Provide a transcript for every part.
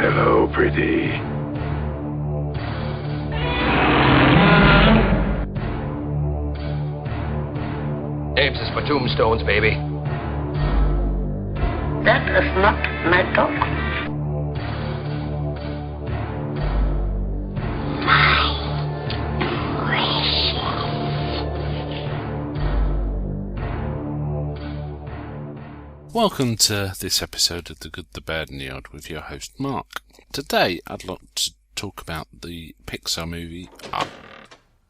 Hello, pretty. Names is for tombstones, baby. That is not my dog. Welcome to this episode of The Good, the Bad and the Odd with your host Mark. Today I'd like to talk about the Pixar movie Up.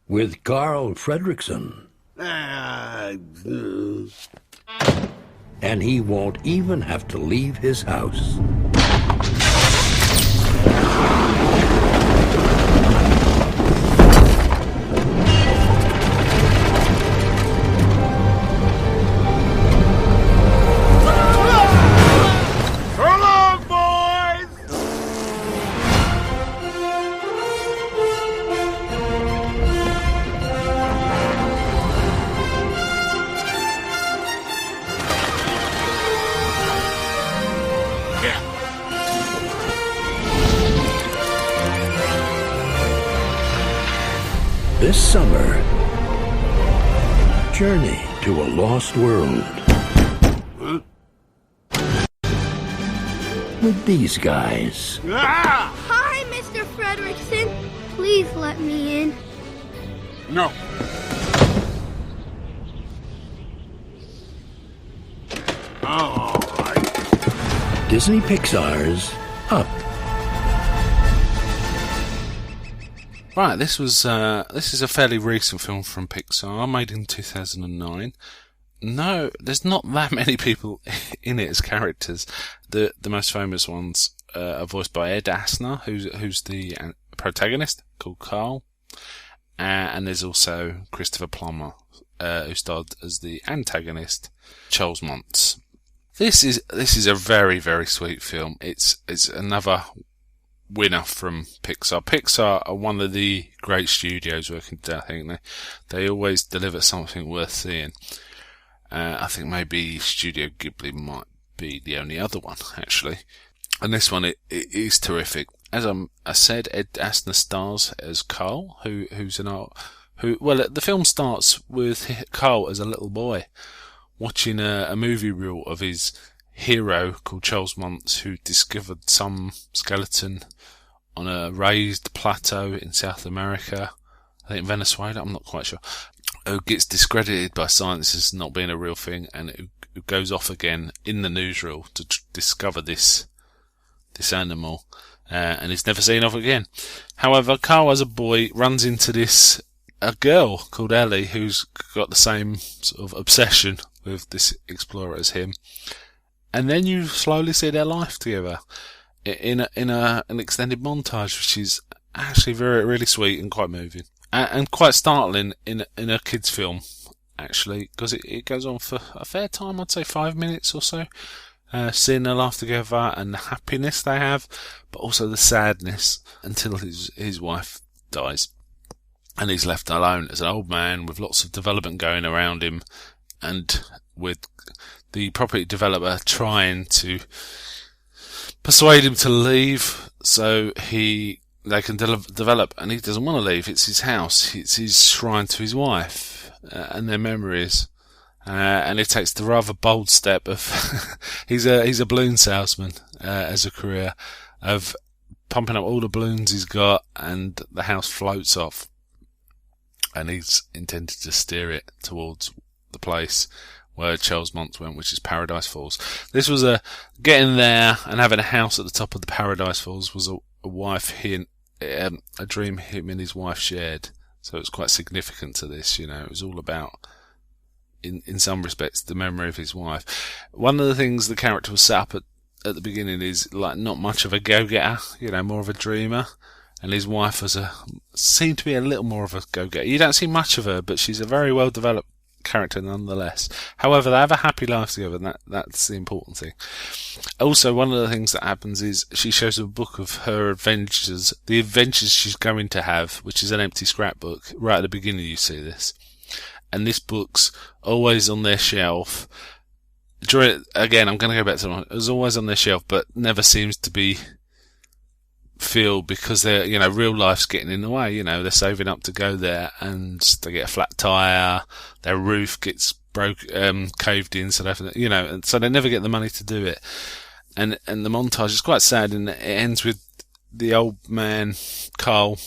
With Carl Fredricksen. And he won't even have to leave his house. This summer, journey to a lost world. With these guys. Hi, Mr. Fredricksen. Please let me in. No. All right. Disney Pixar's Up. Right, this is a fairly recent film from Pixar, made in 2009. No, there's not that many people in it as characters. The most famous ones are voiced by Ed Asner, who's the protagonist, called Carl, and there's also Christopher Plummer, who starred as the antagonist, Charles Muntz. This is a very, very sweet film. It's another winner from Pixar. Pixar are one of the great studios working today. I think they always deliver something worth seeing. I think maybe Studio Ghibli might be the only other one, actually. And this one, it is terrific. As I said, Ed Asner stars as Carl, the film starts with Carl as a little boy watching a movie reel of his hero called Charles Muntz, who discovered some skeleton on a raised plateau in South America, I think Venezuela, I'm not quite sure, who gets discredited by science as not being a real thing, and who goes off again in the newsreel to discover this animal, and is never seen of again. However, Carl as a boy runs into a girl called Ellie, who's got the same sort of obsession with this explorer as him. And then you slowly see their life together in an extended montage, which is actually really sweet and quite moving, and quite startling in a kids' film, actually, because it goes on for a fair time. I'd say 5 minutes or so, seeing their life together and the happiness they have, but also the sadness until his wife dies, and he's left alone as an old man with lots of development going around him, and with the property developer trying to persuade him to leave so they can develop, and he doesn't want to leave. It's his house, it's his shrine to his wife and their memories, and he takes the rather bold step of he's a balloon salesman as a career, of pumping up all the balloons he's got, and the house floats off, and he's intended to steer it towards the place where Charles Muntz went, which is Paradise Falls. This was getting there and having a house at the top of the Paradise Falls was a dream him and his wife shared. So it's quite significant to this, It was all about, in some respects, the memory of his wife. One of the things the character was set up at the beginning is like not much of a go-getter, more of a dreamer. And his wife seemed to be a little more of a go-getter. You don't see much of her, but she's a very well-developed character nonetheless. However, they have a happy life together, and that's the important thing. Also, one of the things that happens is she shows a book of her adventures, the adventures she's going to have, which is an empty scrapbook. Right at the beginning you see this. And this book's always on their shelf. Again, I'm going to go back to it. It was always on their shelf, but never seems to be feel because they're, real life's getting in the way. They're saving up to go there, and they get a flat tire, their roof gets caved in, so and so they never get the money to do it. And the montage is quite sad, and it ends with the old man, Carl,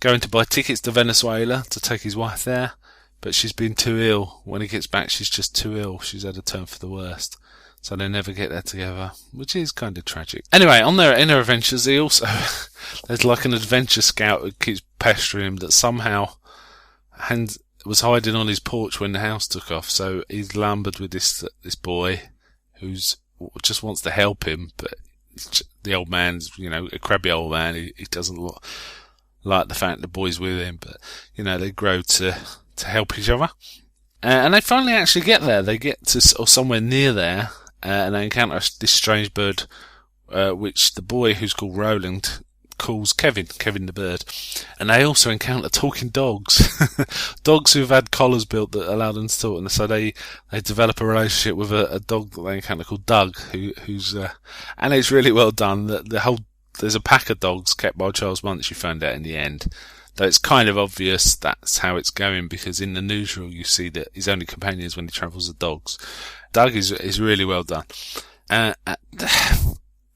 going to buy tickets to Venezuela to take his wife there, but she's been too ill. When he gets back, she's just too ill. She's had a turn for the worst. So they never get there together, which is kind of tragic. Anyway, in their adventures, there's like an adventure scout who keeps pestering him that somehow was hiding on his porch when the house took off. So he's lumbered with this boy who's just wants to help him, but the old man's, a crabby old man. He doesn't like the fact the boy's with him, but, they grow to help each other. And they finally actually get there. They get to, or somewhere near there, and they encounter this strange bird, which the boy, who's called Roland, calls Kevin the bird. And they also encounter talking dogs. Dogs who've had collars built that allow them to talk. And so they develop a relationship with a dog that they encounter called Doug, who's and it's really well done. There's a pack of dogs kept by Charles Muntz, you found out in the end. Though it's kind of obvious that's how it's going, because in the newsreel you see that his only companion is when he travels with dogs. Doug is really well done. And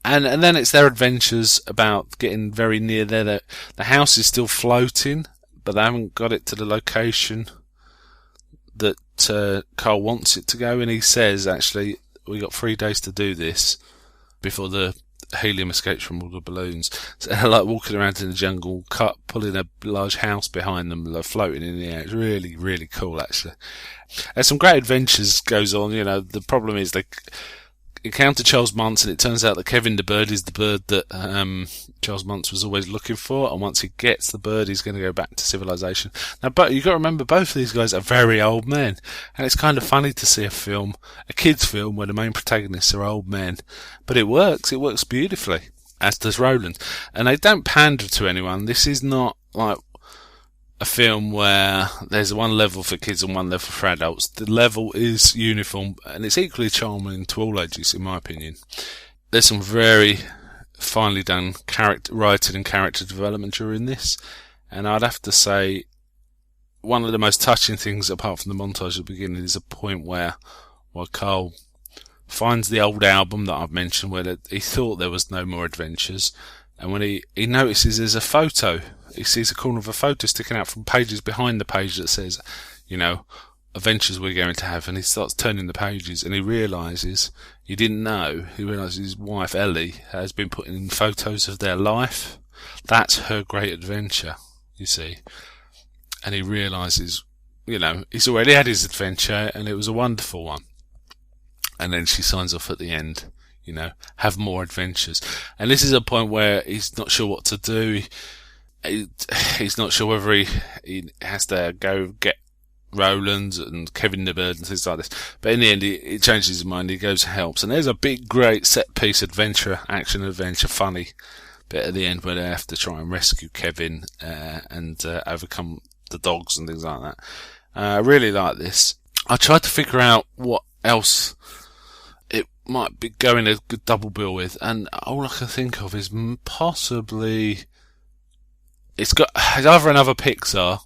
then it's their adventures about getting very near there. The house is still floating, but they haven't got it to the location that Carl wants it to go. And he says, actually, we got 3 days to do this before the helium escapes from all the balloons. So they're like walking around in the jungle, pulling a large house behind them, like floating in the air. It's really, really cool, actually. There's some great adventures goes on. The problem is they encounter Charles Muntz, and it turns out that Kevin the bird is the bird that Charles Muntz was always looking for, and once he gets the bird, he's going to go back to civilization. Now, but you've got to remember, both of these guys are very old men, and it's kind of funny to see a kid's film, where the main protagonists are old men, but it works beautifully, as does Roland, and they don't pander to anyone. This is not like a film where there's one level for kids and one level for adults. The level is uniform, and it's equally charming to all ages, in my opinion. There's some very finely done writing and character development during this, and I'd have to say one of the most touching things, apart from the montage at the beginning, is a point where Carl finds the old album that I've mentioned, where he thought there was no more adventures, and when he notices there's a photo, he sees a corner of a photo sticking out from pages behind the page that says, adventures we're going to have, and he starts turning the pages, and he realises his wife Ellie has been putting in photos of their life. That's her great adventure, you see. And he realises, he's already had his adventure, and it was a wonderful one. And then she signs off at the end, have more adventures. And this is a point where he's not sure what to do. He's not sure whether he has to go get Roland and Kevin the bird and things like this. But in the end, he changes his mind. He goes and helps. And there's a big, great set-piece action adventure, funny bit at the end where they have to try and rescue Kevin and overcome the dogs and things like that. I really like this. I tried to figure out what else it might be going a good double bill with, and all I can think of is possibly it's either another Pixar,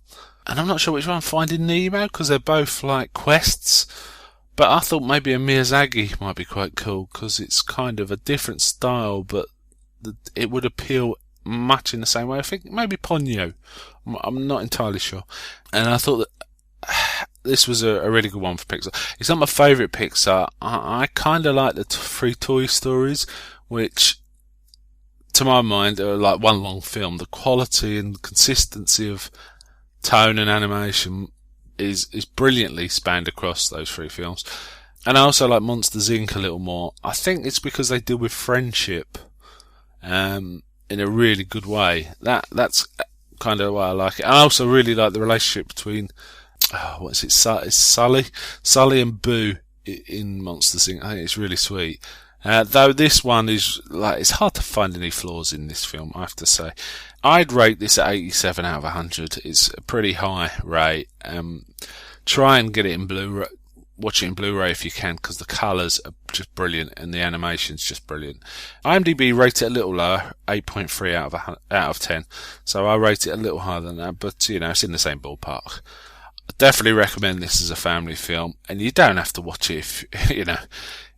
and I'm not sure which one, Finding Nemo, because they're both like quests, but I thought maybe a Miyazaki might be quite cool, because it's kind of a different style, but it would appeal much in the same way. I think maybe Ponyo, I'm not entirely sure, and I thought that this was a really good one for Pixar. It's not my favourite Pixar. I kind of like the 3 Toy Stories, which to my mind are like one long film. The quality and consistency of tone and animation is brilliantly spanned across those 3 films. And I also like Monsters Inc. a little more. I think it's because they deal with friendship in a really good way. That's kind of why I like it. I also really like the relationship between it's Sully and Boo in Monsters Inc. I think it's really sweet. Though this one is it's hard to find any flaws in this film, I have to say. I'd rate this at 87 out of 100. It's a pretty high rate. Try and get it in Blu-ray watch it in Blu-ray if you can, because the colours are just brilliant and the animation's just brilliant. IMDb rate it a little lower, 8.3 out of 10. So I rate it a little higher than that, but it's in the same ballpark. I definitely recommend this as a family film, and you don't have to watch it if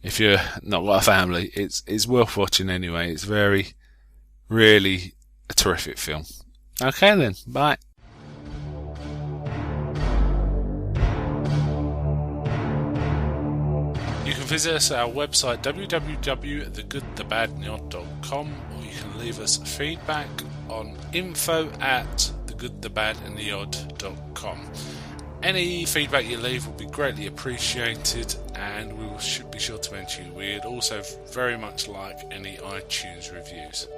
if you're not got a family. It's worth watching anyway. It's really a terrific film. Okay then, bye. You can visit us at our website www.thegoodthebadandtheodd.com, or you can leave us feedback on info@thegoodthebadandtheodd.com. Any feedback you leave will be greatly appreciated, and we should be sure to mention you. We'd also very much like any iTunes reviews.